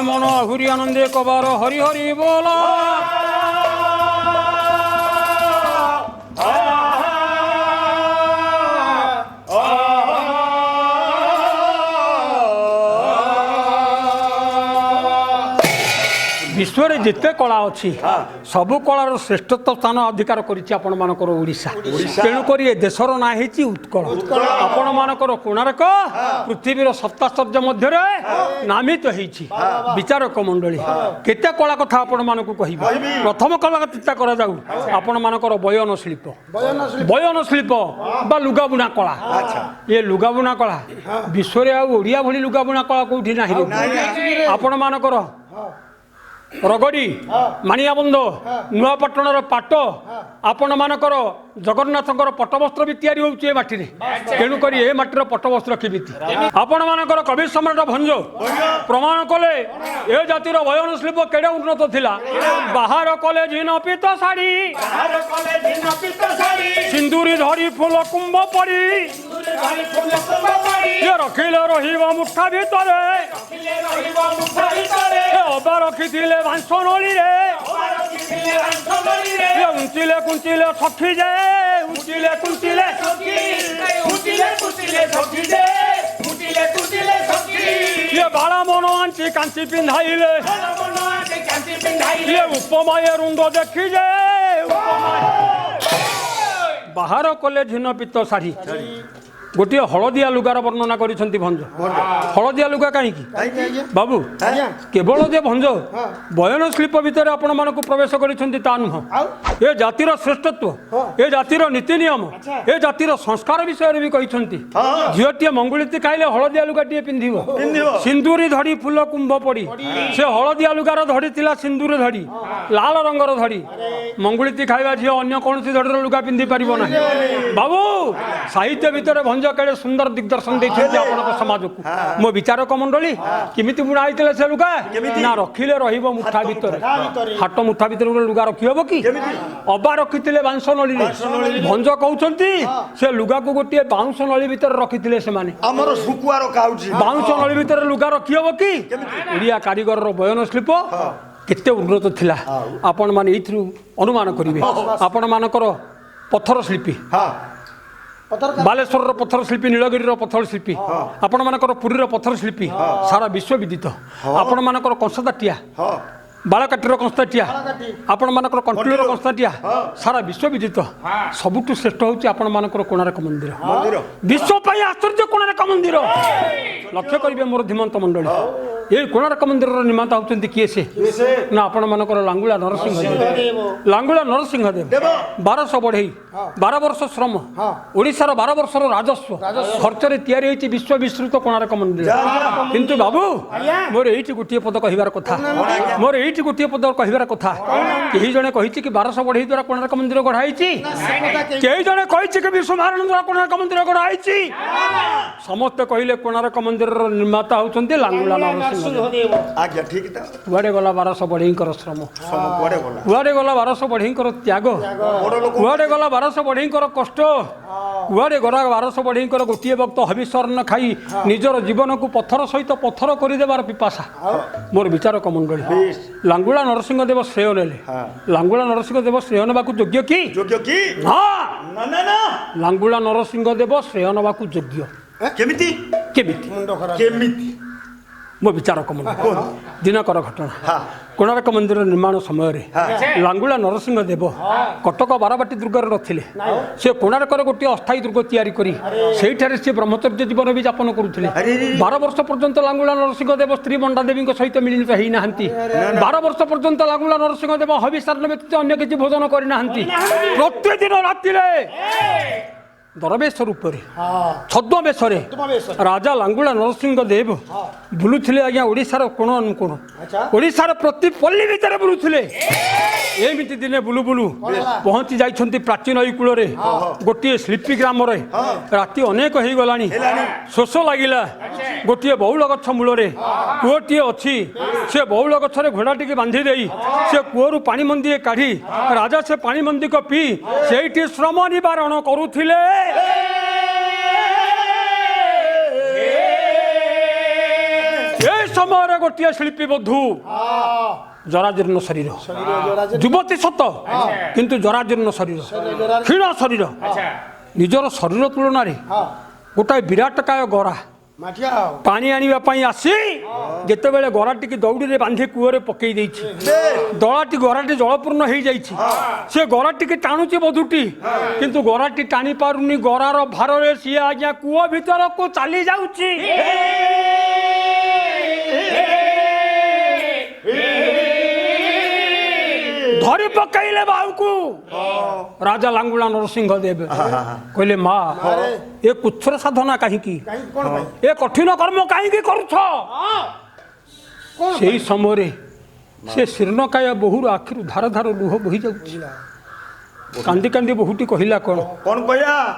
ଶୁଣି ମନ ଆହୁରି ଆନନ୍ଦେ କବାର ହରି ହରି ବୋଲ। विश्व जिते कला अच्छी सबु कलार श्रेष्ठत्व स्थान अधिकार करिछि आपण मानकर ओडिशा। तेणुक ए देशर ना हेछि उत्कल। आपण मानकर कोणार्क पृथ्वीर सप्ताश्चर्य मध्य नामित हेछि। विचारक मंडली केते कला कथा आपण मानकु कहिबा। प्रथम कला चिंता करा जाऊ आपण मानकर बयन शिल्प बा लुगा बुना कला। ये लुगा बुना कला विश्व रे आ ओडिया भली लुगा बुना कला कोठी नाही। आपण मानकर रगड़ी मानियाबंध नुआपटणर पाट आपण मानकर जगन्नाथंकर पट्टवस्त्र भी तैयारी होउछि ए माटी रे। तेणुक ए माटीर पट्टवस्त्र केमिति आपण मानकर कवि सम्राट भंज प्रमाण कले ए जातिर बयन शिल्प केडे उन्नत थिला। बाहर कले झिन पीत साड़ी सिंदूरी धरी फूल कुंभ पड़ी ये रखिले रहिबा मुठा भितरे अबा रखिथिले भांस नली रे उंचिले कुंचिले सखी जे उंचिले कुंचिले ये बाला मन आंची कांची पिंधाइले ये उपमाये रुंद देखी जे बाहर कले झिन पीत शाढ़ी गोटे हलदिया लुगार वर्णना करिसेंती भंज। हलदिया लुगा कहीं बाबू केवल जे भंज बयन शिल्प भितर आपण मानक प्रवेश करिसेंती ता नुह। ए जातिर श्रेष्ठत्व ए जातिर नीति नियम ए जातिर संस्कार विषय भी कहिसेंती। झीटी मंगुलिती खाइले हलदिया लुगाटी पिंधिबो सिंदूरी धड़ी फूल कुंभ पड़ी से हलदिया लुगार धड़ी थिला सिंदूर धड़ी लाल रंगर धड़ी मंगुलिती खाइबा झी अन्य कोनसी धड़ीर लुगा पिंधि परिबो नाही। बाबू साहित्य भितर केड़े सुंदर दिग्दर्शन देखते आपन समाज को। मो विचारक मंडली किमिति बुଣା आइतले से लुगा ना रखिले रहिबो मुठा भितर हाट मुठा भितर लुगा रखि हबो कि अबा रखिथिले बांस नली रे। भंज कहउछंती से लुगा को गोटे बांस नली भितर रखिथिले से माने हमर सुकुआर काउची बांस नली भितर लुगा रखि हबो कि। ओडिया कारीगर रो बयन शिल्प केते उन्नत थिला आपण माने एथरु अनुमान करिवे। आपण मानकर पत्थर शिल्पी बालेश्वर पत्थर शिल्पी नीलगिरी पत्थर शिल्पी आपण मानकर पुरी पत्थर शिल्पी सारा विश्व विदित। आपण मानकर कंसदाटिया बालकाटीर कंसदाटिया आपण मानकर कंठीर कंसदाटिया सारा विश्व विदित। सबुठु श्रेष्ठ होची आपण मानकर कोणार्क मंदिर विश्व पाई आश्चर्य कोणार्क मंदिर। लक्ष्य करिवे मोर धीमंत मंडली ये कोणार्क मंदिर निर्माता होचंती किए से ना आपण मानकर लांगुला नरसिंहदेव। लांगुला नरसिंहदेव 1200 बढ़ई 12 वर्ष श्रम ओडिशार 12 वर्षर राजस्व खर्च रे तैयारी होची विश्व विस्तृत कोणार्क मंदिर। किंतु बाबू मोर एठी गोटे पद कहिबार कथा मोर एठी गोटे पद कहिबार कथा केही जणे कहिछि कि 1200 बढ़ई द्वारा कोणार्क मंदिर गढ़ाइछि केही जणे कहिछि कि विश्व महाराणा द्वारा कोणार्क मंदिर गढ़ाइछि। समस्त कहिले कोणार्क मंदिर निर्माता होचंती लांगुला नरसिंह। आज्ञा ठीक था कुआडे गला 1200 बढ़ईकर श्रम कुआडे गला 1200 बढ़ईकर त्याग कुआडे गला 1200 बढ़ईकर कष्ट कुआडे गला 1200 बढ़ईकर गोटे वक्त हविष्वर्ण खाई निजर जीवन को पत्थर सहित पत्थर करदेवार पिपासा। मोर विचारक मंडली लांगुला नरसिंहदेव श्रेय नेले लांगुला नरसिंहदेव श्रेय नबाकू योग्य कि ना ना ना लांगुला नरसिंहदेव श्रेय नबाकू योग्य केमिति केमिति मो विचारक मंडली दिनकर घटना कोणार्क मंदिर निर्माण समय लांगुला नरसिंहदेव कटक बारबाटी दुर्ग रथिले से कोणार्कर गोटे अस्थायी दुर्ग तैयारी करी सेठारे से ब्रह्मचर्य जीवन भी यापन करुथिले। 12 वर्ष पर्यंत लांगुला नरसिंहदेव स्त्री बंडा देवी सहित मिलित होई नाहंती। 12 वर्ष पर्यंत लांगुला नरसिंहदेव हविषार्ण व्यतीत अन्य किछि भोजन करि नाहंती। प्रतिदिन रातिले दरवेश रूप छद्मवेश राजा लांगुला नरसिंहदेव बुलुथिले आज्ञा ओडिशार कोण अनुकोण ओडिशार प्रति पल्ली भितर बुलुथिले। एमिति दिने बुलु बुलु पहुंची जाइछंती प्राचीन नई कूल रे गोटे शिल्पी ग्राम रे राति अनेक हो गलानी शोष लागिला गोटे बौल गछ मूल रे कूटी अच्छी से बौल गछरे घोड़ाटी के बांधी देई से कूरु पानी मंदी काढ़ी राजा से पानी मंदी को पी सेठी श्रम निवारण करुथिले। ସମୟରେ ଗୋଟିଏ ଶିଳ୍ପୀ ବଧୂ ଜରାଜୀର୍ଣ୍ଣ ଶରୀର ଯୁବତୀ ସତ କିନ୍ତୁ ଜରାଜୀର୍ଣ୍ଣ ଶରୀର କ୍ଷୀଣ ଶରୀର ନିଜର ଶରୀର ତୁଳନାରେ ଗୋଟାଏ ବିରାଟକାୟ ଗରା ପାଣି ଆଣିବା ପାଇଁ ଆସି ଯେତେବେଳେ ଗରାଟିକି ଦଉଡ଼ିରେ ବାନ୍ଧି କୂଅରେ ପକେଇ ଦେଇଛି ଦଳାଟି ଗରାଟି ଜଳପୂର୍ଣ୍ଣ ହେଇଯାଇଛି ସେ ଗରାଟିକି ଟାଣୁଛି ବଧୂଟି କିନ୍ତୁ ଗରାଟି ଟାଣି ପାରୁନି ଗରାର ଭାରରେ ସିଏ ଆଜ୍ଞା କୂଅ ଭିତରକୁ ଚାଲି ଯାଉଛି ଧରି ପକାଇଲେ ବାହୁକୁ ରାଜା ଲାଙ୍ଗୁଳା ନରସିଂହ ଦେବ କହିଲେ ମା ଏ କୁଚ୍ଛର ସାଧନା କାହିଁକି ଏ କଠିନ କର୍ମ କାହିଁକି କରୁଛ ସେହି ସମୟରେ ସେ ଶୀର୍ଣ୍ଣକାୟ ବୋହୁର ଆଖିରୁ ଧାର ଧାର ଲୁହ ବୋହି ଯାଉଛି କାନ୍ଦି କାନ୍ଦି ବୋହୁଟି କହିଲା କ'ଣ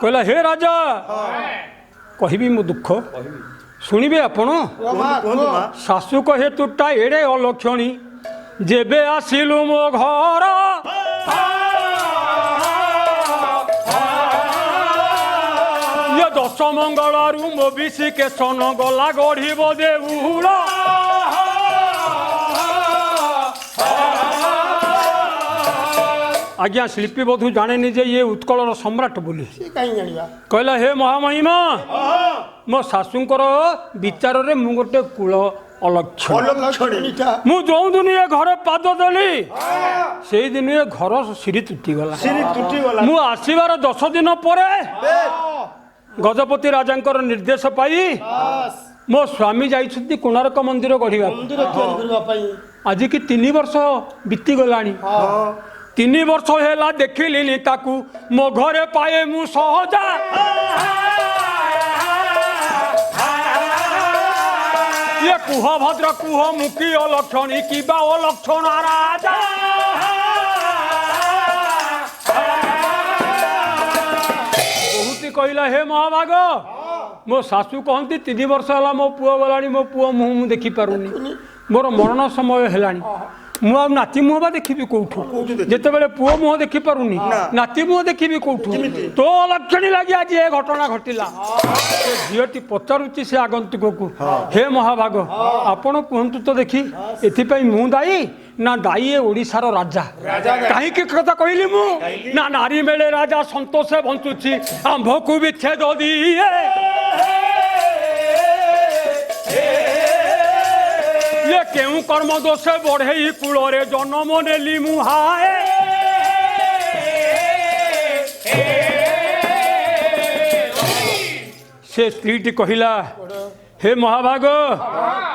କହିଲା ହେ ରାଜା କହିବି ମୋ ଦୁଃଖ ଶୁଣିବେ ଆପଣ ଶାଶୁ କହେ ତୁଟା ଏଡ଼େ ଅଲକ୍ଷଣୀ ଯେବେ ଆସିଲୁ ମୋ ଘର ଇଏ ଦଶ ମଙ୍ଗଳରୁ ମୋ ବିଶି କେଶନ ଗଲା ଗଢ଼ିବ ଦେଉଳ ଆଜ୍ଞା ଶିଳ୍ପୀ ବଧୂ ଜାଣେନି ଯେ ଇଏ ଉତ୍କଳର ସମ୍ରାଟ ବୋଲି କହିଲା ହେ ମହାମହିମା ମୋ ଶାଶୁଙ୍କର ବିଚାରରେ ମୁଁ ଗୋଟେ କୂଳ ମୁଁ ଯୋଉ ଦିନ ଏ ଘରେ ପାଦ ଦେଲି ସେଇଦିନ ଏ ଘର ସିରି ତୁଟିଗଲା ମୁଁ ଆସିବାର 10 ଦିନ ପରେ ଗଜପତି ରାଜାଙ୍କର ନିର୍ଦ୍ଦେଶ ପାଇ ମୋ ସ୍ୱାମୀ ଯାଇଛନ୍ତି କୋଣାର୍କ ମନ୍ଦିର ଗଢ଼ିବା ଆଜିକି 3 ବର୍ଷ ବିତିଗଲାଣି 3 ବର୍ଷ ହେଲା ଦେଖିଲିନି ତାକୁ ମୋ ଘରେ ପାଏ ମୁଁ ସହଜା ये कुह भद्र कुह मुखी अलक्षणी किबा अलक्षण राजा बहुत कहला हे महाभाग मो सासू कहती 3 वर्ष है मो पुआ गला मो पुआ मुँह मु देखी पारुनी मोर मरण समय है मु नाती मुह बा देखी कौठू जिते पुओ मुह देखी पारुनी नाती मुह देखी कौठू तो लक्षणी लगी आज ये घटना घटिला झीटी पचारुची से आगंतुक को हे महाभाग आपण कहतु तो देखी एथिपाई मु दायी ना दायी ओडिशार राजा कहीं कथा कहली मु ना नारी मेले राजा संतोष बंचुची आंभ को विच्छेद दिए ये केउ कर्म दोष बढ़े कूल जन्म नेली मुहाए से स्त्रीटी कहला हे महाभाग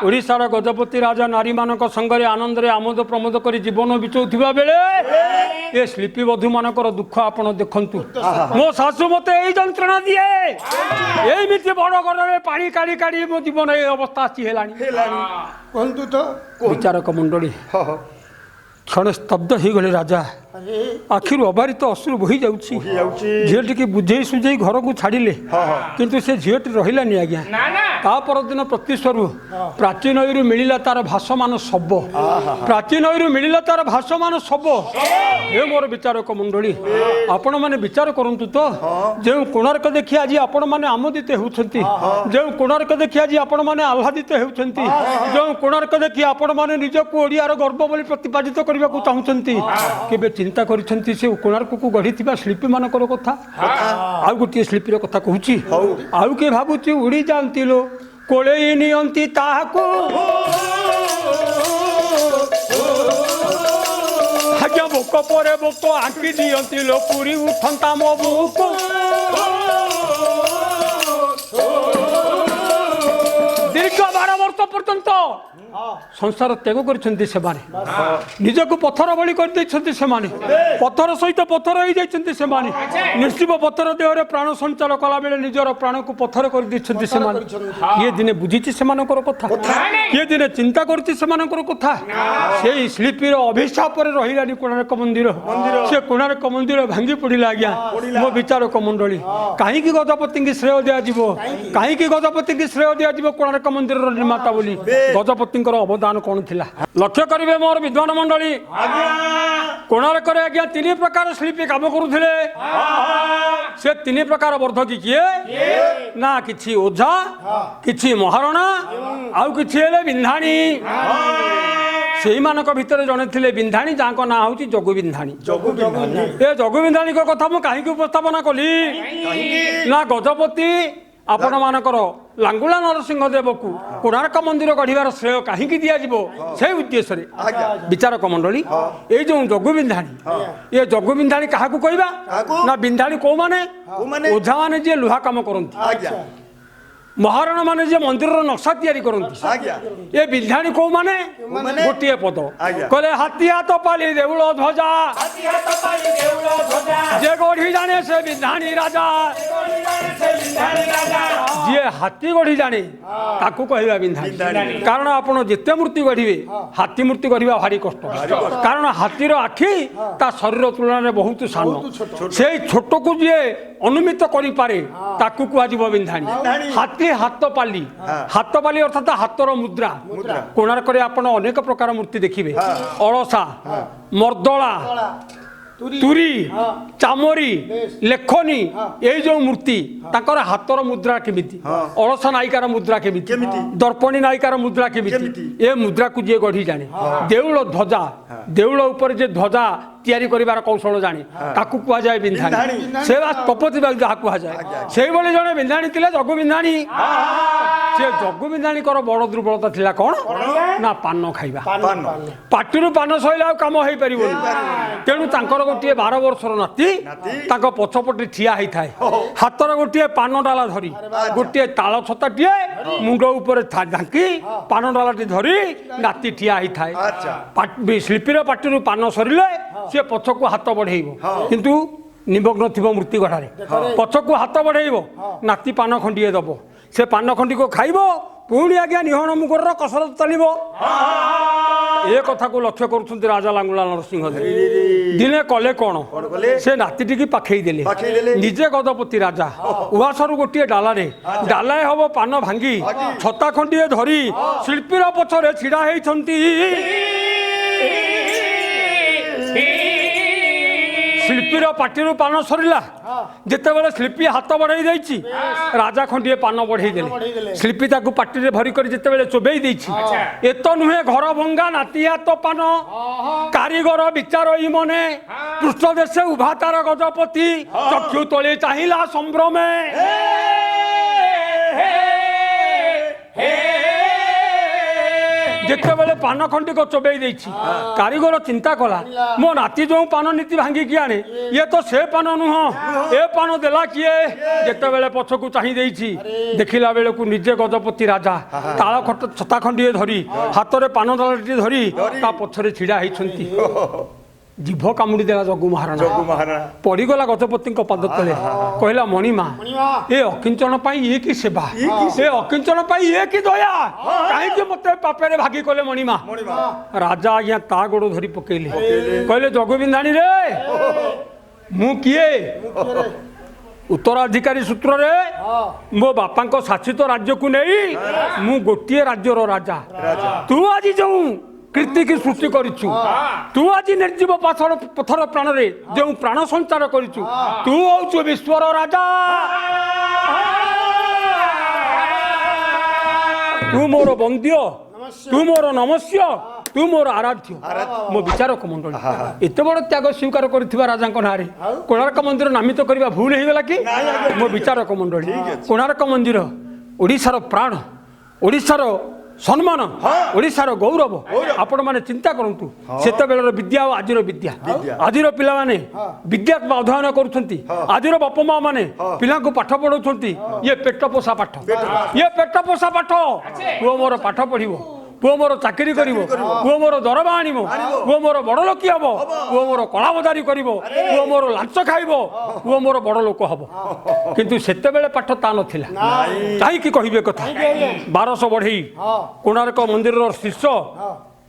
ओडिशार गजपति राजा नारी मानक संगरे आनंद रे आमोद प्रमोद करी जीवन बिचौथिबा बेले ये शिल्पी बधू मानकर दुख आपण देखंतु मो सासू मते एई जंत्रणा दिए एमिति बड़ गरे पानी काढ़ी काढ़ी मो जीवन ए अवस्था आसी हेलानी कहंतु तो विचारक मंडली क्षण स्तब्ध हो गले राजा आखिर अबारित अश्रु बोही जाऊँगी झीटी की बुझे सुझे घर को छाड़िले किंतु से झीटी रही आज्ञा ता परदिन प्रत्युषरु प्राची नईरू मिलला तार भाषमान शब प्राची नईरू मिलला तार भाषमान शब हे मोर विचारक मंडली आपण मैंने विचार करंतु तो जो कोणार्क देखी आज आपण मैंने आमोदित होउछंती जो कोणार्क देखी आज आपण मैंने आह्लादित होउछंती जो कोणार्क देखी आपण मैंने निजको ओडियार गर्व बोली प्रतिपादित करबा को चाहुछंती केबे चिंता करिछंती से कोणार्क को गढ़ी शिल्पी मानकर कथा आउ गोटे शिल्पीर कथा कहूची आउ के भाबुची उड़ी जाती लो कोले नियंती ताहाकू आज्ञा बोक पर बोक आंकी दियंती लो पूरी उठंता मो बुक दीर्घ 12 वर्ष पर्यंत संसार त्याग करछंती सेमाने निजको पत्थर बळी कर दैछंती सेमाने पत्थर सहित पत्थर हो जाइछंती सेमाने निर्जीव पत्थर देहरे प्राण संचार कला बेले निजर प्राण को पत्थर कर दैछंती सेमाने ये दिने बुझिछि सेमानकर कथा ये दिने चिंता करछि सेमानकर कथा सेई शिल्पीर अभिशाप रे रहिलानी कोणार्क मंदिर से कोणार्क मंदिर भांगी पड़िला आज्ञा मो विचारक मंडली काहे की गजपति की श्रेय दिया जिवो काहे की गजपति की श्रेय दिया जिवो कोणार्क मंदिर निर्माता बोली गजपति अवदान कौन थिला लक्ष्य करिवे मोर विद्वान मंडली କୋଣାର୍କରେ ଆଜ୍ଞା 3 ପ୍ରକାର ଶିଳ୍ପୀ କାମ କରୁଥିଲେ। ସେ 3 ପ୍ରକାର ବର୍ଦ୍ଧକି କିଏ ନା କିଛି ଓଝା, କିଛି ମହାରଣା, ଆଉ କିଛି ହେଲେ ବିନ୍ଧାଣୀ। ସେଇମାନଙ୍କ ଭିତରେ ଜଣେ ଥିଲେ ବିନ୍ଧାଣୀ, ଯାହାଙ୍କ ନାଁ ହେଉଛି ଜଗୁ ବିନ୍ଧାଣୀ। ଏ ଜଗୁ ବିନ୍ଧାଣୀଙ୍କ କଥା ମୁଁ କାହିଁକି ଉପସ୍ଥାପନା କଲି ନା ଗଜପତି ଆପଣମାନଙ୍କର ଲାଙ୍ଗୁଳା ନରସିଂହ ଦେବକୁ କୋଣାର୍କ ମନ୍ଦିର ଗଢ଼ିବାର ଶ୍ରେୟ କାହିଁକି ଦିଆଯିବ ସେ ଉଦ୍ଦେଶ୍ୟରେ ବିଚାରକ ମଣ୍ଡଳୀ ଏଇ ଯେଉଁ ଜଗୁ ବିନ୍ଧାଣୀ, ଏ ଜଗୁ ବିନ୍ଧାଣୀ କାହାକୁ କହିବା ନା ବିନ୍ଧାଣୀ କୋଉମାନେ? ଓଝା ମାନେ ଯିଏ ଲୁହା କାମ କରନ୍ତି, ମହାରଣା ମାନେ ଯିଏ ମନ୍ଦିରର ନକ୍ସା ତିଆରି କରନ୍ତି। ଏ ବିନ୍ଧାଣୀ କୋଉମାନେ? ଗୋଟିଏ ପଦ କହିଲେ ହାତୀ ହାତ ପାଲି ଦେଉଳ ଧ୍ୱଜା, ଯେ ଗଢ଼ି ଜାଣେ ସେ ବିନ୍ଧାଣୀ ରାଜା। ଯିଏ ହାତୀ ଗଢ଼ି ଜାଣେ ତାକୁ କହିବା ବିନ୍ଧାଣୀ। କାରଣ ଆପଣ ଯେତେ ମୂର୍ତ୍ତି ଗଢ଼ିବେ ହାତୀ ମୂର୍ତ୍ତି ଗଢ଼ିବା ଭାରି କଷ୍ଟ। କାରଣ ହାତୀର ଆଖି ତା ଶରୀର ତୁଳନାରେ ବହୁତ ସାନ। ସେଇ ଛୋଟକୁ ଯିଏ ଅନୁମିତ କରିପାରେ ତାକୁ କୁହାଯିବ ବିନ୍ଧାଣୀ। ହାତୀ ହାତ ପାଲି, ହାତ ପାଲି ଅର୍ଥାତ ହାତର ମୁଦ୍ରା। କୋଣାର୍କରେ ଆପଣ ଅନେକ ପ୍ରକାର ମୂର୍ତ୍ତି ଦେଖିବେ। ଅଳସା, ମର୍ଦ୍ଦଳା, ତୁରୀ, ଚାମରୀ, ଲେଖନୀ, ଏଇ ଯେଉଁ ମୂର୍ତ୍ତି ତାଙ୍କର ହାତର ମୁଦ୍ରା କେମିତି, ଅଳସା ନାୟିକାର ମୁଦ୍ରା କେମିତି, ଦର୍ପଣୀ ନାୟିକାର ମୁଦ୍ରା କେମିତି, ଏ ମୁଦ୍ରାକୁ ଯିଏ ଗଢ଼ି ଜାଣେ। ଦେଉଳ ଧ୍ୱଜା, ଦେଉଳ ଉପରେ ଯେ ଧ୍ୱଜା ତିଆରି କରିବାର କୌଶଳ ଜାଣେ ତାକୁ କୁହାଯାଏ ବିନ୍ଧାଣୀ। ସେ ବା ସ୍ଥପତି ଯାହା କୁହାଯାଏ। ସେଇଭଳି ଜଣେ ବିନ୍ଧାଣୀ ଥିଲେ ଜଗୁ ବିନ୍ଧାଣୀ। ସେ ଜଗୁ ବିନ୍ଧାଣୀଙ୍କର ବଡ଼ ଦୁର୍ବଳତା ଥିଲା କ'ଣ ନା ପାନ ଖାଇବା। ପାଟିରୁ ପାନ ସଇଲେ ଆଉ କାମ ହେଇପାରିବନି। ତେଣୁ ତାଙ୍କର ଗୋଟିଏ 12 ବର୍ଷର ନାତି ତାଙ୍କ ପଛପଟେ ଠିଆ ହେଇଥାଏ। ହାତର ଗୋଟିଏ ପାନ ଡାଲା ଧରି, ଗୋଟିଏ ତାଳ ଛତାଟିଏ ମୁଣ୍ଡ ଉପରେ ଢାଙ୍କି ପାନ ଡାଲାଟି ଧରି ନାତି ଠିଆ ହେଇଥାଏ। ଶିଳ୍ପୀର ପାଟିରୁ ପାନ ସରିଲେ ସେ ପଛକୁ ହାତ ବଢ଼େଇବ, କିନ୍ତୁ ନିମଗ୍ନ ଥିବ ମୂର୍ତ୍ତି ଗଢ଼ାରେ। ପଛକୁ ହାତ ବଢ଼େଇବ, ନାତି ପାନ ଖଣ୍ଡିଏ ଦବ। ସେ ପାନ ଖଣ୍ଡିକୁ ଖାଇବ, ପୁଣି ଆଜ୍ଞା ନିହଣ ମୁଗର କସରତ ଚାଲିବ। ଏ କଥାକୁ ଲକ୍ଷ୍ୟ କରୁଛନ୍ତି ରାଜା ଲାଙ୍ଗୁଳା ନରସିଂହ ଦେବ। ଦିନେ କଲେ କ'ଣ, ସେ ନାତିଟିକି ପାଖେଇ ଦେଲେ। ନିଜେ ଗଜପତି ରାଜା ଉଆସରୁ ଗୋଟିଏ ଡାଲାଏ ହବ ପାନ ଭାଙ୍ଗି ଛତା ଖଣ୍ଡିଏ ଧରି ଶିଳ୍ପୀର ପଛରେ ଛିଡ଼ା ହେଇଛନ୍ତି। ଶିଳ୍ପୀର ପାଟିରୁ ପାନ ସରିଲା ଯେତେବେଳେ ଶିଳ୍ପୀ ହାତ ବଢ଼େଇ ଦେଇଛି, ରାଜା ଖଣ୍ଡିଏ ପାନ ବଢ଼େଇ ଦେଲେ। ଶିଳ୍ପୀ ତାକୁ ପାଟିରେ ଭରି କରି ଯେତେବେଳେ ଚୋବେଇ ଦେଇଛି, ଏତ ନୁହେଁ ଘର ଭଙ୍ଗା ନାତି ହାତ ପାନ, କାରିଗର ବିଚାର ଇ ମନେ, ପୃଷ୍ଠ ଦେଶେ ଉଭା ତାର ଗଜପତି, ଚକ୍ଷୁ ତଳେ ଚାହିଁଲା ସମ୍ଭ୍ରମେ। ଯେତେବେଳେ ପାନ ଖଣ୍ଡିକ ଚୋବେଇ ଦେଇଛି, କାରିଗର ଚିନ୍ତା କଲା ମୋ ନାତି ଯେଉଁ ପାନ ନୀତି ଭାଙ୍ଗିକି ଆଣେ ଇଏ ତ ସେ ପାନ ନୁହଁ, ଏ ପାନ ଦେଲା କିଏ? ଯେତେବେଳେ ପଛକୁ ଚାହିଁ ଦେଇଛି, ଦେଖିଲା ବେଳକୁ ନିଜେ ଗଜପତି ରାଜା ତାଳ ଛତା ଖଣ୍ଡିଏ ଧରି ହାତରେ ପାନ ଡାଳଟି ଧରି ତା ପଛରେ ଛିଡ଼ା ହେଇଛନ୍ତି। ଜିଭ କାମୁଡ଼ି ଦେଲା ଜଗୁ ମହାରଣା। ପଡ଼ିଗଲା ଗଜପତିଙ୍କ ପାଦ ତଳେ, କହିଲା ମଣିମା, ଏ ଅକିଞ୍ଚନ ପାଇଁ ଇଏ କି ସେବା, ଏ ଅକିଞ୍ଚନ ପାଇଁ ଇଏ କି ଦୟା, କାହିଁକି ମତେ ପାପରେ ଭାଗି କଲେ ମଣିମା? ରାଜା ଆଜ୍ଞା ତା ଗୋଡ଼ ଧରି ପକେଇଲେ, କହିଲେ ଜଗୁ ବିନ୍ଧାଣୀ ରେ, ମୁଁ କିଏ? ଉତ୍ତରାଧିକାରୀ ସୂତ୍ରରେ ମୋ ବାପାଙ୍କ ଶାସିତ ରାଜ୍ୟକୁ ନେଇ ମୁଁ ଗୋଟିଏ ରାଜ୍ୟର ରାଜା। ତୁ ଆଜି ଯେଉଁ କୀର୍ତ୍ତି କି ସୃଷ୍ଟି କରିଛୁ, ତୁ ଆଜି ନିର୍ଜୀବ ପଥର ପ୍ରାଣରେ ଯେଉଁ ପ୍ରାଣ ସଞ୍ଚାର କରିଛୁ, ତୁ ହଉଛୁ ବିଶ୍ୱର ରାଜା। ତୁ ମୋର ବନ୍ଦ୍ୟ, ତୁ ମୋର ନମସ୍ୟ, ତୁ ମୋର ଆରାଧ୍ୟ। ମୋ ବିଚାରକ ମଣ୍ଡଳୀ ଏତେ ବଡ଼ ତ୍ୟାଗ ସ୍ୱୀକାର କରିଥିବା ରାଜାଙ୍କ ନାଁରେ କୋଣାର୍କ ମନ୍ଦିର ନାମିତ କରିବା ଭୁଲ ହେଇଗଲା କି? ମୋ ବିଚାରକ ମଣ୍ଡଳୀ, କୋଣାର୍କ ମନ୍ଦିର ଓଡ଼ିଶାର ପ୍ରାଣ, ଓଡ଼ିଶାର ସମ୍ମାନ, ଓଡ଼ିଶାର ଗୌରବ। ଆପଣମାନେ ଚିନ୍ତା କରନ୍ତୁ, ସେତେବେଳର ବିଦ୍ୟା ଆଉ ଆଜିର ବିଦ୍ୟା। ଆଜିର ପିଲାମାନେ ବିଦ୍ୟା ଅଧ୍ୟୟନ କରୁଛନ୍ତି, ଆଜିର ବାପା ମା ମାନେ ପିଲାଙ୍କୁ ପାଠ ପଢ଼ାଉଛନ୍ତି। ଇଏ ପେଟ ପୋଷା ପାଠ, ଇଏ ପେଟ ପୋଷା ପାଠ। ପୁଅ ମୋର ପାଠ ପଢ଼ିବ, ପୁଅ ମୋର ଚାକିରି କରିବ, ପୁଅ ମୋର ଦରମା ଆଣିବ, ପୁଅ ମୋର ବଡ଼ ଲୋକି ହବ, ପୁଅ ମୋର କଳାବଦାରୀ କରିବ, ପୁଅ ମୋର ଲାଞ୍ଚ ଖାଇବ, ପୁଅ ମୋର ବଡ଼ ଲୋକ ହବ। କିନ୍ତୁ ସେତେବେଳେ ପାଠ ତା ନଥିଲା। କାହିଁକି କହିବେ କଥା? 1200 ବଢ଼େଇ କୋଣାର୍କ ମନ୍ଦିରର ଶୀର୍ଷ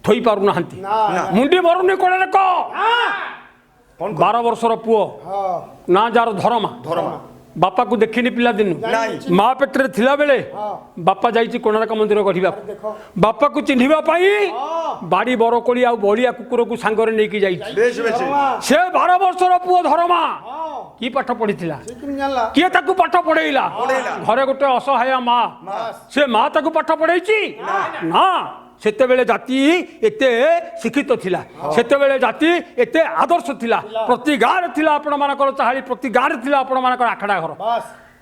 ଥୋଇ ପାରୁନାହାନ୍ତି, ମୁଣ୍ଡି ମରୁନି କୋଣାର୍କ। 12 ବର୍ଷର ପୁଅ ନା ଯାର ଧରମା, बापा को देखिनी पिला दिन नहीं। माँ पेट्रे थिला बेले बापा जाइछि कोणार्क मंदिर गढ़िबा बापा को चिन्हिबा पाई बाड़ी बरकोली आ बलिया कुकुर को सांगरे नेकी जाइछि बेश बेश से 12 वर्षर पुओ धर्मा की पाठ पढ़िथिला किए ताकू पाठ पढ़ेइला घरे गोटे असहाय माँ से माँ ताकू पाठ पढ़ेइछि ना सेतेबेले जाति एते शिक्षित थिला सेतेबेले जाति एते आदर्श थिला प्रति गाँव थिला आपण मानकर चाहाली प्रति गाँव थिला आपण मानकर आखड़ा घर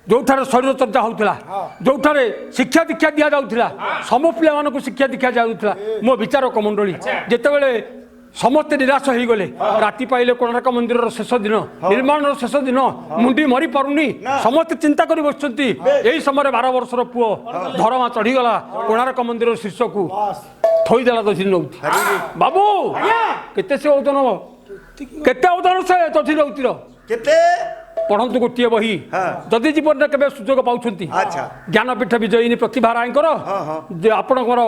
जोठारे शरीर चर्चा होउथिला जोठारे शिक्षा दीक्षा दिया जाउथिला सम पिला मानकु शिक्षा दीक्षा जाउथिला मो विचारक मंडली जेतेबेले समस्ते निराश हो गले राति पाइले कोणार्क मंदिर शेष दिन निर्माण शेष दिन मुंडी मरी पारुनी समस्ते चिंता कर बसुंती यही समय 12 वर्षर पुओ धरमा चढ़ीगला कोणार्क मंदिर शीर्ष को थईदेला दधि नौती बाबू केते से ओजन केते ओजन से दधि नौतीर केते पढ़ंतु गोटे बही जदि जीवन में केबे सुजोग पाउछंती ज्ञानपीठ विजयिनी प्रतिभा रायकर जे आपणकर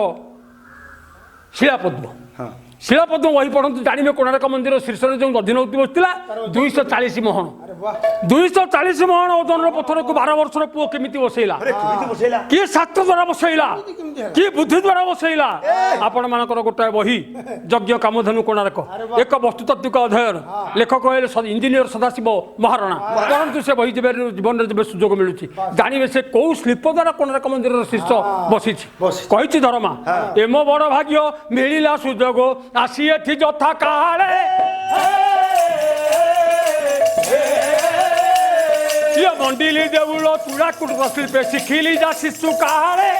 शिलापद्म शिलापद्म बही पढ़ंतु जानवे कोणार्क मंदिर शीर्ष जो दधि नौती बसला 240 मोहन 240 मोहन ओजन पत्थर को 12 वर्षर पुओ केमिति बसैला किए शास्त्र द्वारा बसैला किए बुद्धि द्वारा बसैला आपण मानकर गोटे बही यज्ञ कामधेनु कोणार्क एक वस्तुतात्विक अध्ययन लेखक कहले इंजीनियर सदाशिव महाराणा परंतु से बही जीवन में सुजोग मिलुची जानवे से कौ शिल्प द्वारा कोणार्क मंदिर शीर्ष बसी कही धर्मा एम बड़ भाग्य मिलिला सुजोग आसी एथि जथा काले ये मंडिली देउल चूड़ा कुट शिल्पे शिखिली जा शिशु काले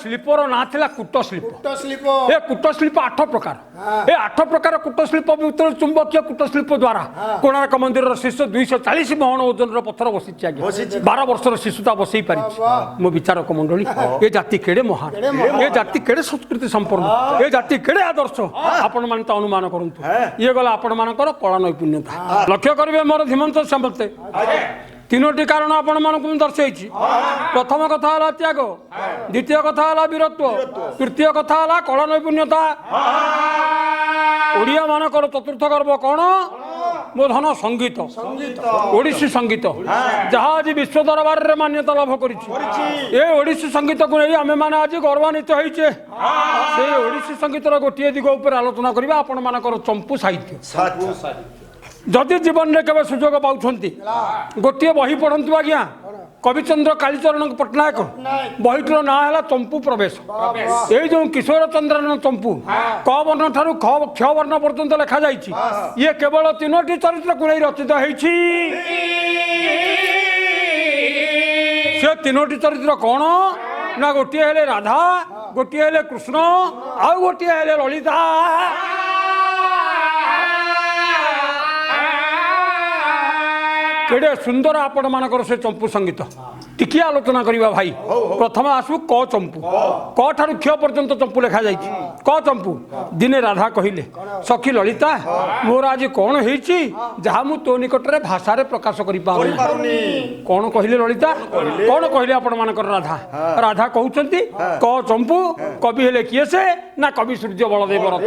शिल्पर ना था कूट शिल्प ए कूट शिल्प 8 प्रकार ए 8 प्रकार कूट शिल्प भितर चुंबकीय कूट शिल्प द्वारा कोणार्क मंदिर शीर्ष 240 मोहन ओजन पत्थर बसी 12 वर्षर शिशुता बसई पारि मो विचारक मंडली ए जाति केड़े महान ए जाति केड़े संस्कृति संपन्न ए जाति केड़े आदर्श आपण मान तो अनुमान करंतु ये गला आपण मानकर कला नैपुण्यता लक्ष्य करिवे मोर धीमंत समते तीनोटी कारण आपण मानक दर्शाई प्रथम कथा है त्याग द्वितीय कथा है वीरत्व तृतीय कथा है कला नैपुण्यता ओडिया मानकर चतुर्थ गर्व कौन मो धन संगीत ओडिसी संगीत जहाँ आज विश्व दरबार में मान्यता लाभ करिछि संगीत को नहीं आम मैंने आज गौरवान्वित होइछे से ओडिसी संगीतर गोटे दिग उपर आलोचना करबा आपण मानकर चंपू साहित्य जदि जीवन में केवल सुजोग पाउछंती गोटे बही पढ़ंतु आज्ञा कविचंद्र कालीचरण पट्टनायक बहीटर ना है चंपू प्रवेश ये जो किशोर चंद्रन चंपू क वर्ण ठारू क्ष वर्ण पर्यंत लिखा जाइछि ये केवल 3टी चरित्र को नहीं रचित होइछि से 3टी चरित्र कौन ना गोटे हेले राधा गोटे हेले कृष्ण आ गोटे हेले ललिता केड़े सुंदर आपण मानकर से चंपू संगीत टिकी आलोचना करिबा भाई प्रथम आसु क चंपू क ठारू क्ष पर्यंत चंपू लिखा जाइछि क चंपू दिने राधा कहिले सखी ललिता मोर आज कौन होइछि जहा मु तो निकट रे भाषा रे प्रकाश करि पारुनी कौन कहिले ललिता कौन कहिले आपण मानकर राधा राधा कहउचंती क चंपू कवि हेले किए से ना कवि सूर्य बलदेव रथ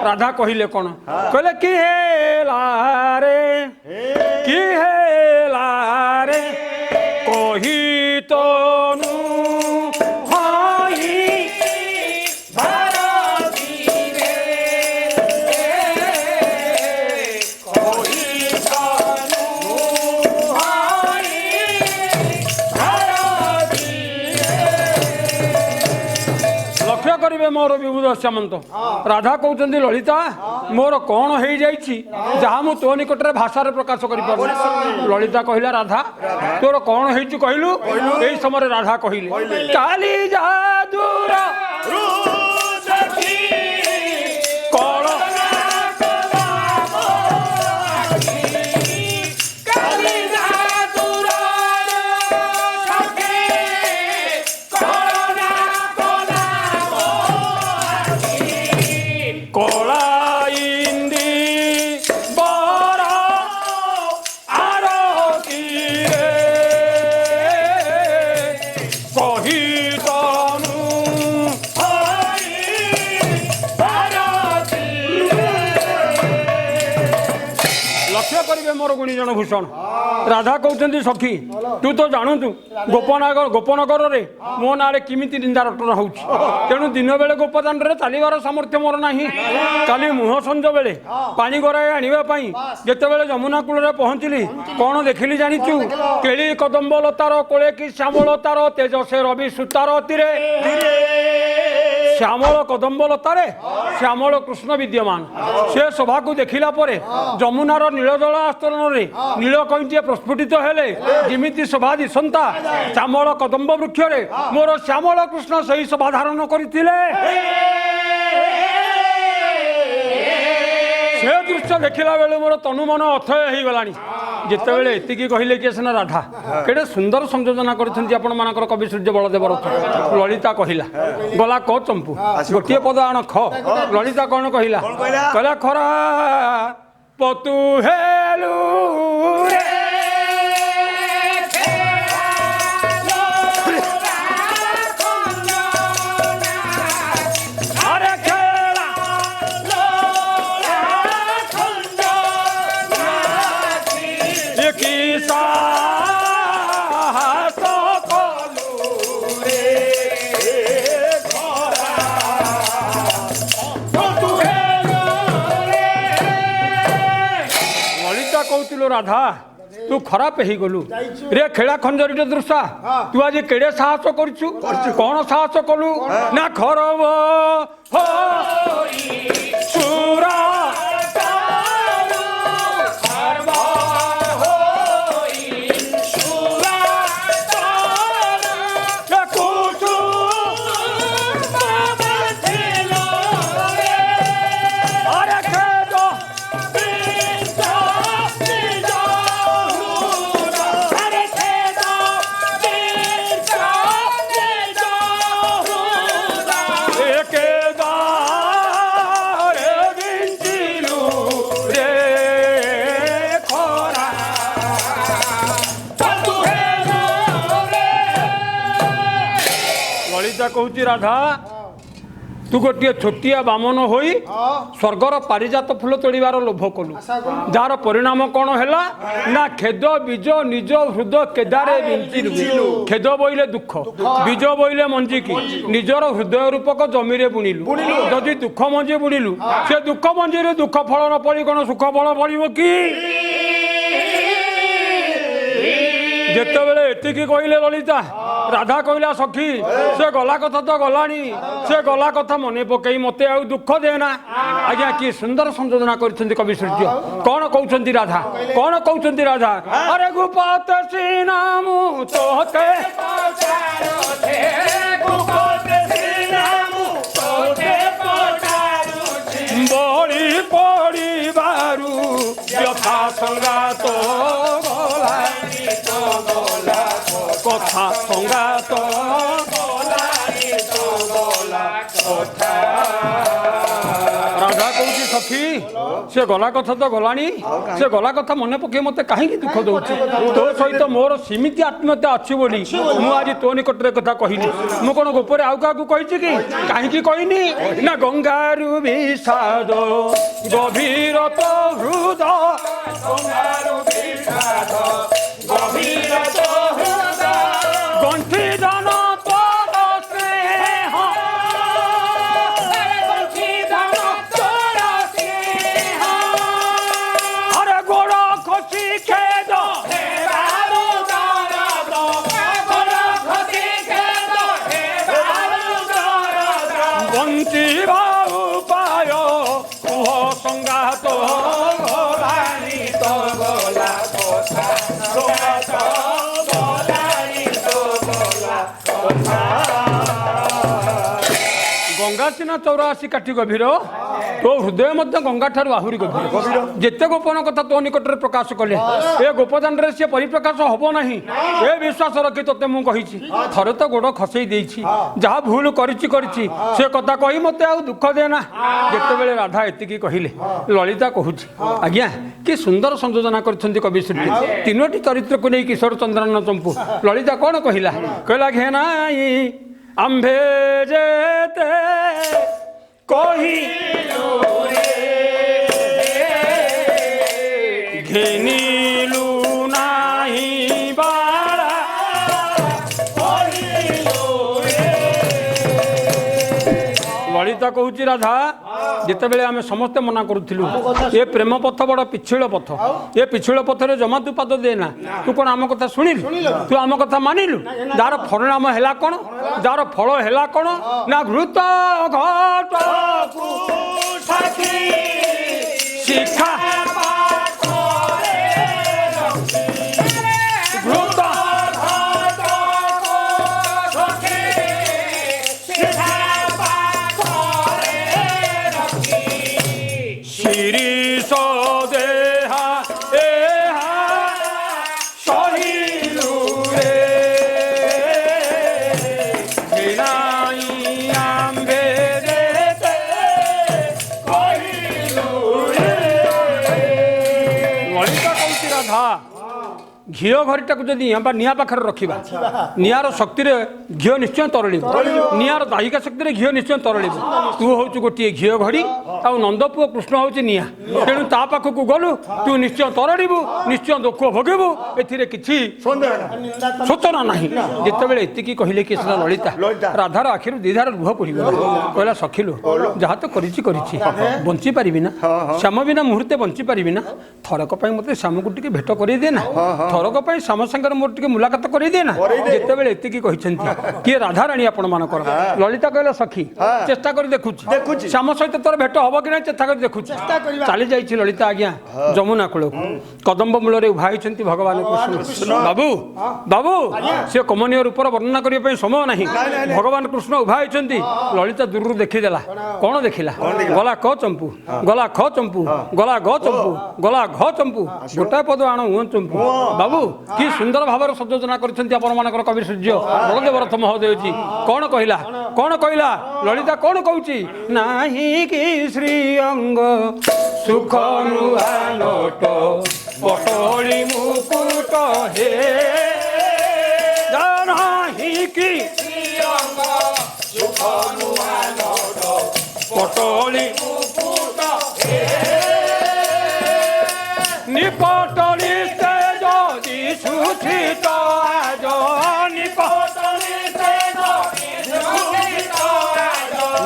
राधा कहिले कौन कहले कि हे रे कि हे रे कही तनु करिवे मोर विभूत सामंत राधा कहते ललिता मोर कौन हो जहाँ मु तो निकट रे भाषा प्रकाश कर ललिता कहला राधा तोर कौन हो कहलु यही समय राधा कहले काली जादूर ହେବେ ମୋର ଗୁଣିଜନ ଭୂଷଣ। ରାଧା କହୁଛନ୍ତି ସଖୀ ତୁ ତ ଜାଣୁଛୁ ଗୋପନଗରରେ ମୋ ନାଁରେ କେମିତି ନିନ୍ଦା ରଟନା ହେଉଛି। ତେଣୁ ଦିନ ବେଳେ ଗୋପଦାଣ୍ଡରେ ଚାଲିବାର ସାମର୍ଥ୍ୟ ମୋର ନାହିଁ। କାଲି ମୁହଁ ସଞ୍ଜ ବେଳେ ପାଣି ଗରାଏ ଆଣିବା ପାଇଁ ଯେତେବେଳେ ଯମୁନା କୂଳରେ ପହଞ୍ଚିଲି କ'ଣ ଦେଖିଲି ଜାଣିଛୁ? କେଳି କଦମ୍ବ ଲତାର କୋଳେ କି ଶ୍ୟାମଳ ତାର ତେଜ ସେ ରବି ସୂତାର ତୀରେ। ଶ୍ୟାମଳ କଦମ୍ବ ଲତାରେ ଶ୍ୟାମଳ କୃଷ୍ଣ ବିଦ୍ୟମାନ। ସେ ଶୋଭାକୁ ଦେଖିଲା ପରେ ଯମୁନାର ନୀଳଜଳ ଆସ୍ତରଣରେ ନୀଳ କଇଁଟିଏ ପ୍ରସ୍ଫୁଟିତ ହେଲେ ଯେମିତି ଶୋଭା ଦିଶନ୍ତା, ଶ୍ୟାମଳ କଦମ୍ବ ବୃକ୍ଷରେ ମୋର ଶ୍ୟାମଳ କୃଷ୍ଣ ସେହି ଶୋଭା ଧାରଣ କରିଥିଲେ। ସେ ଦୃଶ୍ୟ ଦେଖିଲା ବେଳେ ମୋର ତନୁ ମନ ଅଥୟ ହେଇଗଲାଣି। ଯେତେବେଳେ ଏତିକି କହିଲେ କିଏ ସିନା ରାଧା କେଡ଼େ ସୁନ୍ଦର ସଂଯୋଜନା କରିଛନ୍ତି ଆପଣମାନଙ୍କର କବି ସୂର୍ଯ୍ୟ ବଳଦେବ ରଥ। ଲଳିତା କହିଲା ଗଲା କ ଚମ୍ପୁ ଗୋଟିଏ ପଦ ଆଣ ଖ। ଲଳିତା କ'ଣ କହିଲା? କହିଲା ଖରା ପତୁ ହେଲୁ ରେ ରାଧା ତୁ ଖରାପ ହେଇଗଲୁ ରେ ଖେଳା ଖଞ୍ଜରୀର ଦୃଶ୍ୟ। ତୁ ଆଜି କେଡ଼େ ସାହସ କରିଛୁ? କ'ଣ ସାହସ କଲୁ ନା ଖରବ ସୁରା କହୁଛି ରାଧା ତୁ ଗୋଟିଏ ଛୋଟିଆ ବାମନ ହୋଇ ସ୍ୱର୍ଗର ପାରିଜାତ ଫୁଲ ତୋଳିବାର ଲୋଭ କଲୁ। ଯାହାର ପରିଣାମ କ'ଣ ହେଲା ନା ଖେଦ ବୀଜ ନିଜ ହୃଦ କେଦାରେ ବିଞ୍ଚିଲୁ। ଖେଦ ବୋଇଲେ ଦୁଃଖ, ବୀଜ ବୋଇଲେ ମଞ୍ଜିକି ନିଜର ହୃଦୟ ରୂପକ ଜମିରେ ବୁଣିଲୁ। ଯଦି ଦୁଃଖ ମଞ୍ଜି ବୁଣିଲୁ ସେ ଦୁଃଖ ମଞ୍ଜିରେ ଦୁଃଖ ଫଳ ନ ପଡ଼ି କ'ଣ ସୁଖ ଫଳ ଫଳିବ କି? ଯେତେବେଳେ ଏତିକି କହିଲେ ଲଳିତା, ରାଧା କହିଲା ସଖୀ ସେ ଗଲା କଥା ତ ଗଲାଣି, ସେ ଗଲା କଥା ମନେ ପକେଇ ମତେ ଆଉ ଦୁଃଖ ଦେନା। ଆଜ୍ଞା କି ସୁନ୍ଦର ସଂଯୋଜନା କରିଛନ୍ତି କବି ସୂର୍ଯ୍ୟ। କ'ଣ କହୁଛନ୍ତି ରାଧା? କ'ଣ କହୁଛନ୍ତି ରାଧା? ଆରେ ଗୋପାତ ସିନା ମୁଁ ତୋତେ ବଳି ପଡ଼ିବାରୁ ଯଥା ସଙ୍ଗାତ କଥା ସଙ୍ଗାତ ରାଧା କହୁଛି ସଖୀ ସେ ଗଲା କଥା ତ ଗଲାଣି, ସେ ଗଲା କଥା ମନେ ପକେଇ ମତେ କାହିଁକି ଦୁଃଖ ଦଉଛି? ତୋ ସହିତ ମୋର ସେମିତି ଆତ୍ମୀୟତା ଅଛି ବୋଲି ମୁଁ ଆଜି ତୋ ନିକଟରେ କଥା କହିଲି। ମୁଁ କ'ଣ ଗୋପରେ ଆଉ କାହାକୁ କହିଛି କି? କାହିଁକି କହିନି ନା ଗଙ୍ଗାରୁ ବିଷାଦ ଗଭୀର ତ ହୃଦ ଗଣ୍ଠି ଧନ ତୋର ସ୍ନେହ ଆରେ ଗୋଡ଼ ଖସି ଖେଦ ବଞ୍ଚିବା ଉପାୟ କୁହ ସଙ୍ଗାତ ଗଙ୍ଗା ସିନା 84 କାଠି ଗଭୀର, ତୋ ହୃଦୟ ମଧ୍ୟ ଗଙ୍ଗା ଠାରୁ ଆହୁରି ଗଭୀର। ଯେତେ ଗୋପନ କଥା ତୋ ନିକଟରେ ପ୍ରକାଶ କଲେ ଏ ଗୋପଦାଣ୍ଡରେ ସିଏ ପରିପ୍ରକାଶ ହବ ନାହିଁ ଏ ବିଶ୍ୱାସ ରଖି ତୋତେ ମୁଁ କହିଛି। ଥରେ ତ ଗୋଡ଼ ଖସେଇ ଦେଇଛି, ଯାହା ଭୁଲ କରିଛି ସେ କଥା କହି ମତେ ଆଉ ଦୁଃଖ ଦେନା। ଯେତେବେଳେ ରାଧା ଏତିକି କହିଲେ ଲଳିତା କହୁଛି ଆଜ୍ଞା କି ସୁନ୍ଦର ସଂଯୋଜନା କରିଛନ୍ତି କବି ସୂର୍ଯ୍ୟ। ତିନୋଟି ଚରିତ୍ରକୁ ନେଇ କିଶୋର ଚନ୍ଦ୍ରାନ ଚମ୍ପୁ। ଲଳିତା କ'ଣ କହିଲା? କହିଲା ଘେନାଇ ଆମ୍ଭେ ଯେତେ କହିଲୁ ଘେନି ললিতা কହୁଛି রাধা যেতবেলে আমি সমস্তে মনা করুলু এ প্রেম পথ বড় পিছুল পথ এ পিছুল পথরে জমা তু পাদ দে না তু কোন আম কথা শুনিলু তু আম কথা মানিলু যার পরিণাম হেলা কোন যার ফল হেলা কোন না ঘৃত ঘট শিক্ষা ঘিও ঘড়িটাকে যদি নিয়া পাখে রখিবা নিয়ার শক্তিরে ঘিও নিশ্চয় তরলিব নিয়ার দাহিকা শক্তিরে ঘিও নিশ্চয় তরলিব তু হচ্ছে গোটিয়ে ঘিও ঘড়ি আর নন্দপুଅ কৃষ্ণ হচ্ছে নিয়া তেণু তা পাখক গলু তু নিশ্চয় তরলিবু নিশ্চয় দুঃখ ভোগিবু এথিরে কিছু সূচনা নাই যেতবে এতিকি কহিলে কি সেটা ললিতা রাধার আখির দ্বিধার লুহ পড়িগলা কহিলা সখিলু যাহা তো করিছি করিছি বঞ্চি পারিবি না শ্যাম বিনা মুহূর্তে বঞ্চি পারিবি না থরক পাই মতে শ্যামକୁ ଟିକେ ভেট করেই দে না থরক পাই শ্যাম সাঙ্গরে মোর ଟିକେ মুলাকাত করেই দে না যেতবে এতিকি কহিছেন কি রাধারাণী আপন মানকর ললিতা কহিলা সখী চেষ্টা করে দেখুছি শ্যাম সহিত তোর ভেট হব কি না চেষ্টা করে দেখুছি চালি যাইছি ললিতা আজ্ঞা যমুনা কূলক কদম্ব মূলরে উভা হইছেন ভগবান কৃষ্ণ বাবু বাবু সে কমনীয় রূপর বর্ণনা করিবা পাই সময় নাই ভগবান কৃষ্ণ উভা হইছেন ললিতা দূরରୁ ଦେଖିଦେଲା কোন দেখিলা গলা ক চম্পু গলা খ চম্পু গলা গ চম্পু গলা ঘ চম্পু গোটাଏ পদ আণ উঁ চম্পু বাবু কি সুন্দর ভাବରେ ସଂଯୋଜନା କରିଛନ୍ତି ଆପଣମାନଙ୍କର କବି ସୂର୍ଯ୍ୟ ବଳଦେବ ରଥ ମହୋଦୟଜୀ କଣ କହିଲା ଲଳିତା କଣ କହୁଛି ନାହିଁ କି ଶ୍ରୀ ଅଙ୍ଗ ସୁଖ ନୁଆ ନୋଟ ପଟଳି ମୁକୁଟ ହେ ନାହିଁ କି ଶ୍ରୀ ଅଙ୍ଗ ସୁଖ ନୁଆ ନୋଟ ପଟଳି ମୁକୁଟ ହେ নিপটলি যদি সুঠিত আজ নিপটলি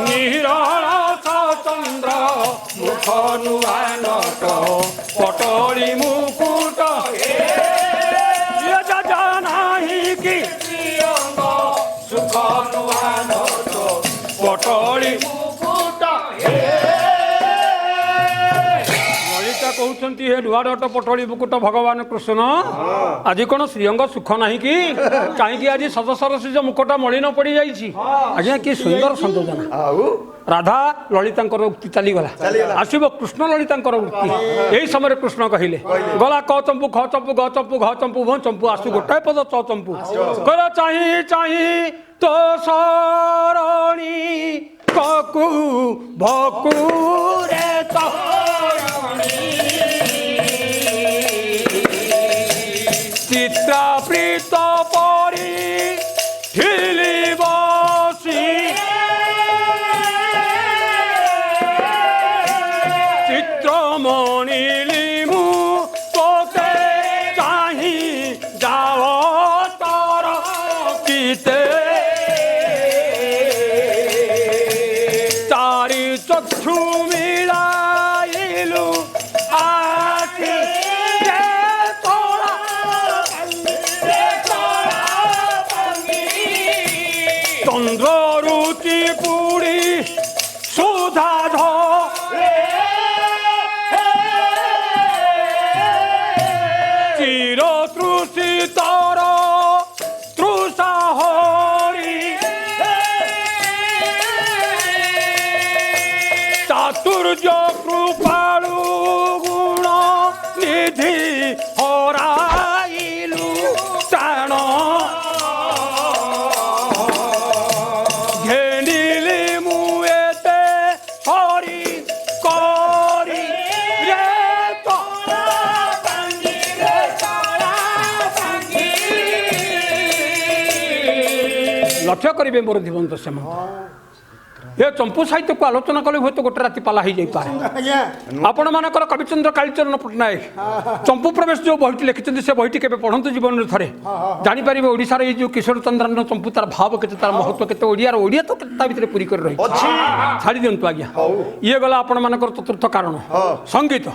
নিরল চন্দ্র মুখ নুয়া নট পটলি মুকুট জানাহি কি সুখ নুয়া নট পটলি মুকুট কৌଛନ୍ତି হে ନୂଆରଟ ପଟଳି ମୁକୁଟ ଭଗବାନ କୃଷ୍ଣ ଆଜି କ'ଣ ଶ୍ରୀଅଙ୍ଗ ସୁଖ ନାହିଁ କି କାହିଁକି ଆଜି ସଦସର ସୂର୍ଯ୍ୟ ମୁଖଟା ମଳିନ ପଡ଼ିଯାଇଛି ଆଜ୍ଞା କି ସୁନ୍ଦର ସଂଯୋଜନା ରାଧା ଲଳିତାଙ୍କର ଉକ୍ତି ଚାଲିଗଲା ଆସିବ କୃଷ୍ଣ ଲଳିତାଙ୍କର ଉକ୍ତି ଏହି ସମୟରେ କୃଷ୍ଣ କହିଲେ ଗଲା କ ଚମ୍ପୁ ଖ ଚମ୍ପୁ ଗ ଚମ୍ପୁ ଘ ଚମ୍ପୁ ଭ ଚମ୍ପୁ ଆସୁ ଗୋଟାଏ ପଦ ଚ ଚମ୍ପୁ କହିଲ ଚାହିଁ ଚାହିଁ ତୋ ସରଣୀ କକୁ ଭକୁରେ চিত্রাপ্রীত পরি ঠিলি বসি চিত্রমণি লিমু তোতে চাহি যাও তর কিতে চারি চক্ষু মিলাইলু আখি চন্দ্ররুচি পুরী সুধা ধরে চির তৃষিতর তৃষা হরি চাতুর্য কৃপালু গুণ নিধি হরাইলু প্রাণ লক্ষ্য করিবে মোর জীবন্ত শ্যামন্ত ए चंपू साहित्य को आलोचना कले हुए तो गोटे राति पाला हो जाए ଆଜ୍ଞା आपण मानकर कविचंद्र कालीचरण पट्टनायक चंपू प्रवेश जो बहीटी लिखिं से बहीटी के पढ़ु जीवन में थे जापर ओडार ये जो किशोर चंद्रान चंपू तार भाव के तार महत्व के ओडिया तो भितर पूरी कर रही छाड़ी दिंतु आज्ञा ये गला आपण मानकर चतुर्थ कारण संगीत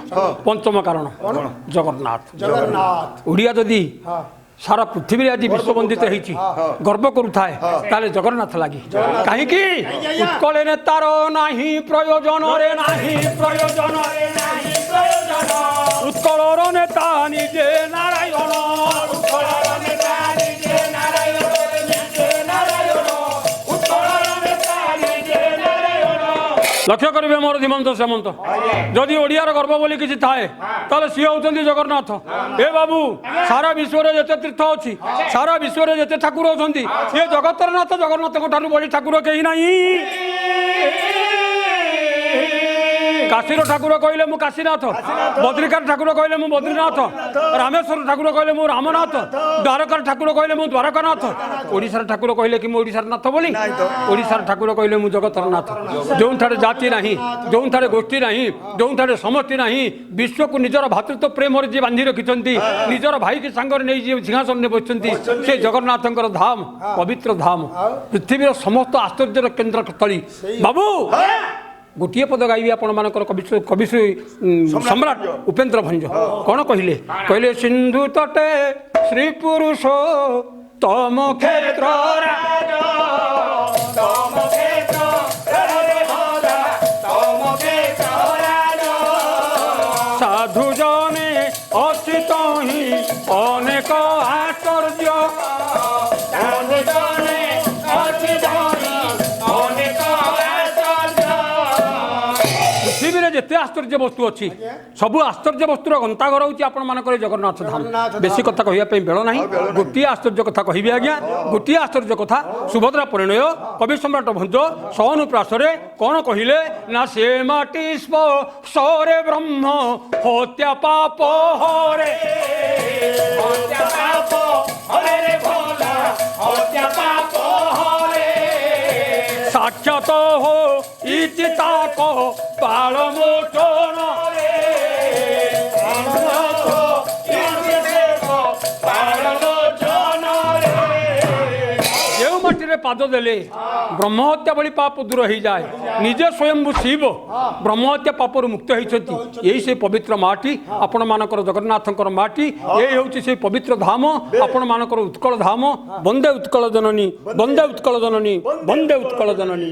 पंचम कारण जगन्नाथ ଜଗନ୍ନାଥ ओडिया जदि सारा पृथ्वी आज विश्ववंदित होती गर्व करुए ताले जगन्नाथ लगी कहीं उत्कल नेतार नाही प्रयोजन रे नाही प्रयोजन रे नाही प्रयोजन उत्कलर नेता निजे नारायण उत्कलर नेता निजे नारायण निजे नारायण उत्कलर नेता निजे नारायण लक्ष्य करेंगे मोर धीमंत सेमंत जदि ओडियार गर्व बोली किसी थाए ताले सी होउछन्ति जगन्नाथ ए बाबू सारा विश्व रे जते तीर्थ अछि सारा विश्व रे जते ठाकुर होछन्ति ये जगतर नाथ जगन्नाथ को ठारु बड़ी ठाकुर केही नाही काशीर ठाकुर कहले मु काशीनाथ बद्रिकार ठाकुर कहले मु बद्रीनाथ रामेश्वर ठाकुर कहले मु रामनाथ द्वारकार ठाकुर कहले मु द्वारकानाथ ओडिशार ठाकुर कहले कि मु ओडिशार नाथ बोली ओडिशार ठाकुर कहले मु जगतर नाथ जो ठारे जाति नाही जो ठारे गोष्ठी नाही जो ठारे समष्टि नाही विश्व को निजर भातृत्व प्रेम जी बांधी रखिछन्ति निजर भाई के सांगर नै जी सिंहासन ने बसछन्ति से जगन्नाथंकर धाम पवित्र धाम पृथ्वीर समस्त आश्चर्यर केन्द्र स्थली बाबू गोटे पद गाइबी आपण मानकर कवि सम्राट उपेन्द्र भंज कौन कहले कहले सिंधु तटे श्री पुरुष तम क्षेत्र साधु जने अचित ही अनेक आश्चर्य जिते आश्चर्य वस्तु अच्छी सबू आश्चर्य वस्तुर गंताघर हूँ आपण मानकर जगन्नाथ धाम बेसी कथा कहवाई बेल ना गोटे आश्चर्य कथा कहि आज्ञा गोटे आश्चर्य कथा सुभद्रा परिणय कवि सम्राट भंज सनुप्रास कौन कहले ना से माटी सरे ब्रह्म हत्या पाप हरे साक्षात हो इचिता को पाल मोचन जो माटी पाद देले ब्रह्महत्या भली पाप दूर हो जाए निजे स्वयं शिव ब्रह्महत्या पापर मुक्त होती यही से पवित्र माटी आपण मानकर जगन्नाथंकर माटी यही हूँ से पवित्र धाम आपण मानकर उत्कल धाम वंदे उत्कल जननी वंदे उत्कल जननी वंदे उत्कल जननी।